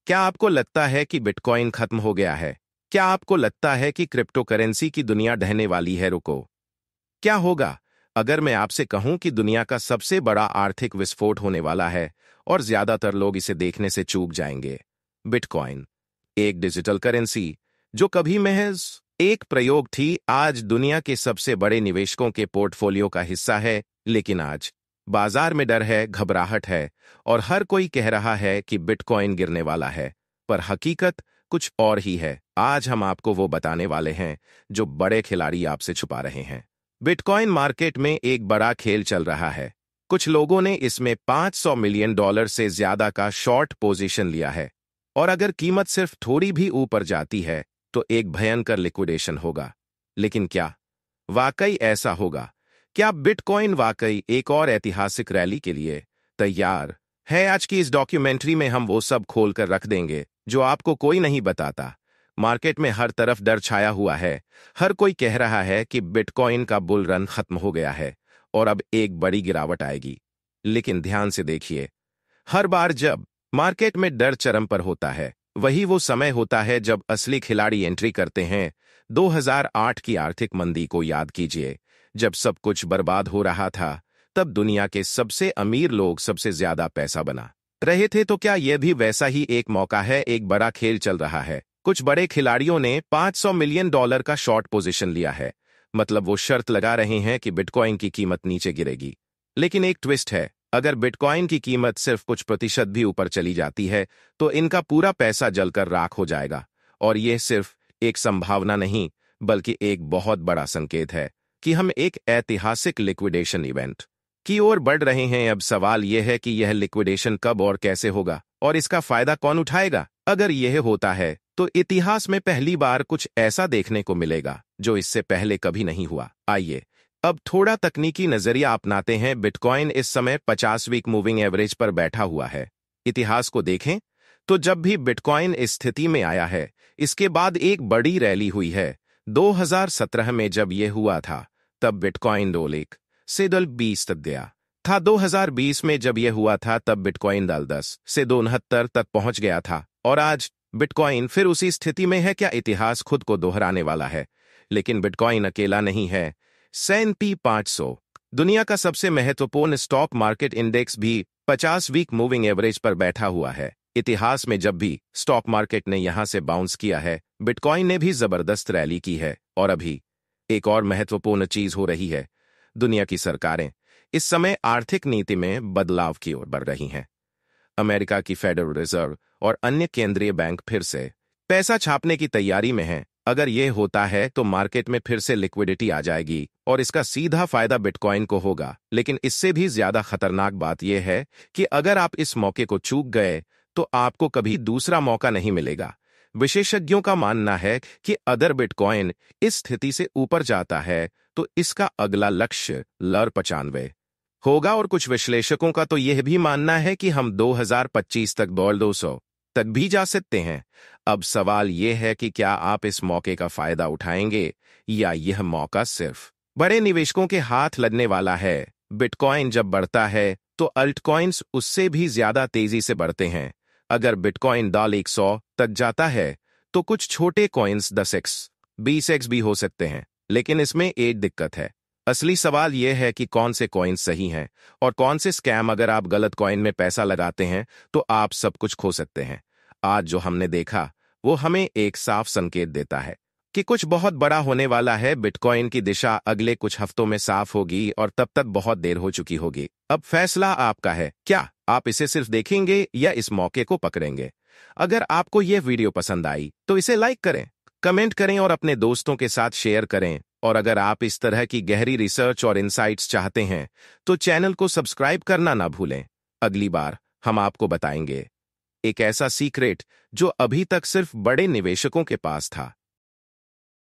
क्या आपको लगता है कि बिटकॉइन खत्म हो गया है? क्या आपको लगता है कि क्रिप्टो करेंसी की दुनिया ढहने वाली है? रुको, क्या होगा अगर मैं आपसे कहूं कि दुनिया का सबसे बड़ा आर्थिक विस्फोट होने वाला है और ज्यादातर लोग इसे देखने से चूक जाएंगे? बिटकॉइन, एक डिजिटल करेंसी जो कभी महज एक प्रयोग थी, आज दुनिया के सबसे बड़े निवेशकों के पोर्टफोलियो का हिस्सा है। लेकिन आज बाजार में डर है, घबराहट है और हर कोई कह रहा है कि बिटकॉइन गिरने वाला है। पर हकीकत कुछ और ही है। आज हम आपको वो बताने वाले हैं जो बड़े खिलाड़ी आपसे छुपा रहे हैं। बिटकॉइन मार्केट में एक बड़ा खेल चल रहा है। कुछ लोगों ने इसमें $500 मिलियन से ज्यादा का शॉर्ट पोजीशन लिया है और अगर कीमत सिर्फ थोड़ी भी ऊपर जाती है तो एक भयंकर लिक्विडेशन होगा। लेकिन क्या वाकई ऐसा होगा? क्या बिटकॉइन वाकई एक और ऐतिहासिक रैली के लिए तैयार है? आज की इस डॉक्यूमेंट्री में हम वो सब खोल कर रख देंगे जो आपको कोई नहीं बताता। मार्केट में हर तरफ डर छाया हुआ है। हर कोई कह रहा है कि बिटकॉइन का बुल रन खत्म हो गया है और अब एक बड़ी गिरावट आएगी। लेकिन ध्यान से देखिए, हर बार जब मार्केट में डर चरम पर होता है, वही वो समय होता है जब असली खिलाड़ी एंट्री करते हैं। 2008 की आर्थिक मंदी को याद कीजिए। जब सब कुछ बर्बाद हो रहा था, तब दुनिया के सबसे अमीर लोग सबसे ज्यादा पैसा बना रहे थे। तो क्या यह भी वैसा ही एक मौका है? एक बड़ा खेल चल रहा है। कुछ बड़े खिलाड़ियों ने $500 मिलियन का शॉर्ट पोजीशन लिया है। मतलब वो शर्त लगा रहे हैं कि बिटकॉइन की कीमत नीचे गिरेगी। लेकिन एक ट्विस्ट है, अगर बिटकॉइन की कीमत सिर्फ कुछ प्रतिशत भी ऊपर चली जाती है तो इनका पूरा पैसा जलकर राख हो जाएगा। और यह सिर्फ एक संभावना नहीं, बल्कि एक बहुत बड़ा संकेत है कि हम एक ऐतिहासिक लिक्विडेशन इवेंट की ओर बढ़ रहे हैं। अब सवाल यह है कि यह लिक्विडेशन कब और कैसे होगा और इसका फायदा कौन उठाएगा? अगर यह होता है तो इतिहास में पहली बार कुछ ऐसा देखने को मिलेगा जो इससे पहले कभी नहीं हुआ। आइए अब थोड़ा तकनीकी नजरिया अपनाते हैं। बिटकॉइन इस समय 50 वीक मूविंग एवरेज पर बैठा हुआ है। इतिहास को देखें तो जब भी बिटकॉइन इस स्थिति में आया है, इसके बाद एक बड़ी रैली हुई है। 2017 में जब यह हुआ था, तब बिटकॉइन $1 से $20 तक गया था। 2020 में जब यह हुआ था, तब बिटकॉइन $10 से $69 तक पहुंच गया था। और आज बिटकॉइन फिर उसी स्थिति में है। क्या इतिहास खुद को दोहराने वाला है? लेकिन बिटकॉइन अकेला नहीं है। S&P 500, दुनिया का सबसे महत्वपूर्ण स्टॉक मार्केट इंडेक्स, भी 50 वीक मूविंग एवरेज पर बैठा हुआ है। इतिहास में जब भी स्टॉक मार्केट ने यहां से बाउंस किया है, बिटकॉइन ने भी जबरदस्त रैली की है। और अभी एक और महत्वपूर्ण चीज हो रही है। दुनिया की सरकारें इस समय आर्थिक नीति में बदलाव की ओर बढ़ रही हैं। अमेरिका की फेडरल रिजर्व और अन्य केंद्रीय बैंक फिर से पैसा छापने की तैयारी में हैं। अगर यह होता है तो मार्केट में फिर से लिक्विडिटी आ जाएगी और इसका सीधा फायदा बिटकॉइन को होगा। लेकिन इससे भी ज्यादा खतरनाक बात यह है कि अगर आप इस मौके को चूक गए तो आपको कभी दूसरा मौका नहीं मिलेगा। विशेषज्ञों का मानना है कि अगर बिटकॉइन इस स्थिति से ऊपर जाता है तो इसका अगला लक्ष्य $95 होगा। और कुछ विश्लेषकों का तो यह भी मानना है कि हम 2025 तक $200 तक भी जा सकते हैं। अब सवाल यह है कि क्या आप इस मौके का फायदा उठाएंगे या यह मौका सिर्फ बड़े निवेशकों के हाथ लगने वाला है? बिटकॉइन जब बढ़ता है तो अल्टकॉइन्स उससे भी ज्यादा तेजी से बढ़ते हैं। अगर बिटकॉइन $100 तक जाता है तो कुछ छोटे कॉइन्स 10x 20x भी हो सकते हैं। लेकिन इसमें एक दिक्कत है। असली सवाल यह है कि कौन से कॉइन सही हैं और कौन से स्कैम। अगर आप गलत कॉइन में पैसा लगाते हैं तो आप सब कुछ खो सकते हैं। आज जो हमने देखा वो हमें एक साफ संकेत देता है कि कुछ बहुत बड़ा होने वाला है। बिटकॉइन की दिशा अगले कुछ हफ्तों में साफ होगी और तब तक बहुत देर हो चुकी होगी। अब फैसला आपका है। क्या आप इसे सिर्फ देखेंगे या इस मौके को पकड़ेंगे? अगर आपको यह वीडियो पसंद आई तो इसे लाइक करें, कमेंट करें और अपने दोस्तों के साथ शेयर करें। और अगर आप इस तरह की गहरी रिसर्च और इनसाइट्स चाहते हैं तो चैनल को सब्सक्राइब करना ना भूलें। अगली बार हम आपको बताएंगे एक ऐसा सीक्रेट जो अभी तक सिर्फ बड़े निवेशकों के पास था।